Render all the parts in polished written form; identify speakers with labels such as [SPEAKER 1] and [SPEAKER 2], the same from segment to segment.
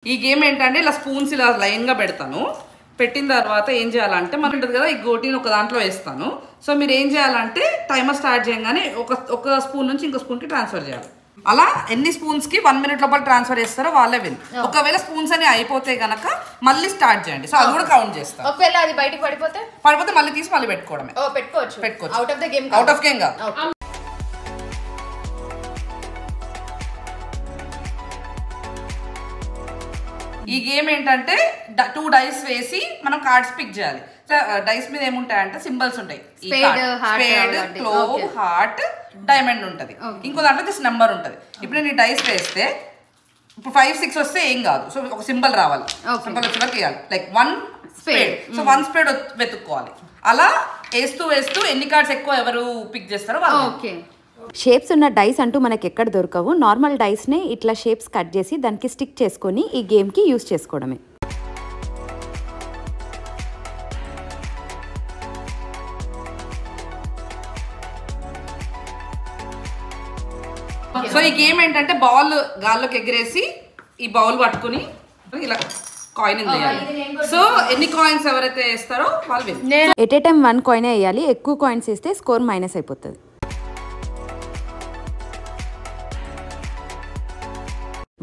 [SPEAKER 1] ఈ గేమ్ ఏంటంటే ఇలా స్పూన్స్ ఇలా లైన్గా పెడతాను. పెట్టిన తర్వాత ఏం చేయాలంటే మనకు ఉంటుంది కదా, ఈ గోటిని ఒక దాంట్లో వేస్తాను. సో మీరు ఏం చేయాలంటే టైమర్ స్టార్ట్ చేయగానే ఒక స్పూన్ నుంచి ఇంకో స్పూన్కి ట్రాన్స్ఫర్ చేయాలి. అలా ఎన్ని స్పూన్స్కి 1 minute లోపల ట్రాన్స్ఫర్ చేస్తారో వాళ్ళే విన్. ఒకవేళ స్పూన్స్ అని అయిపోతే గనక మళ్ళీ స్టార్ట్ చేయండి. సో అది కూడా కౌంట్ చేస్తాం.
[SPEAKER 2] ఒకవేళ అది బయటికి పడిపోతే
[SPEAKER 1] మళ్ళీ తీసి మళ్ళీ పెట్టుకోవడమే. పెట్టుకోవచ్చు. అవుట్ ఆఫ్ గేమ్ కాదు. ఈ గేమ్ ఏంటంటే 2 dice వేసి మనం కార్డ్స్ పిక్ చేయాలి. డైస్ మీద ఏముంటాయంటే సింబల్స్ ఉంటాయి. స్పేడ్, క్లోవ్, హార్ట్, డైమండ్ ఉంటది. ఇంకో దాంట్లో జస్ట్ నెంబర్ ఉంటది. ఇప్పుడు నేను ఈ డైస్ వేస్తే ఇప్పుడు 5, 6 వస్తే ఏం కాదు. సో ఒక సింబల్ రావాలి. సింబల్ వచ్చేలా తీయాలి. Like 1 spade. సో 1 స్పేడ్ వెతుక్కోవాలి. అలా వేస్తూ ఎన్ని కార్డ్స్ ఎక్కువ ఎవరు పిక్ చేస్తారో వాళ్ళు.
[SPEAKER 3] షేప్స్ ఉన్న డైస్ అంటూ మనకి ఎక్కడ దొరకవు. నార్మల్ డైస్నే ఇట్లా షేప్స్ కట్ చేసి దానికి స్టిక్ చేసుకొని ఈ గేమ్కి యూజ్ చేసుకోవడమే.
[SPEAKER 1] సో ఈ గేమ్ ఏంటంటే బాల్ గాల్లోకి ఎగిరేసి ఈ బౌల్ పట్టుకుని ఇలా కాయిన్ వేయాలి. సో ఎన్ని కాయిన్స్ ఎవరైతే వేస్తారో వాళ్ళు win.
[SPEAKER 3] At a time 1 coin వేయాలి. ఎక్కువ కాయిన్స్ వేస్తే స్కోర్ మైనస్ అయిపోతుంది.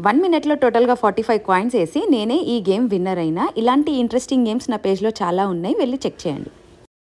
[SPEAKER 3] 1 minute టోటల్గా 45 కాయిన్స్ వేసి నేనే ఈ గేమ్ విన్నర్ అయినా. ఇలాంటి ఇంట్రెస్టింగ్ గేమ్స్ నా పేజ్లో చాలా ఉన్నాయి, వెళ్ళి చెక్ చేయండి.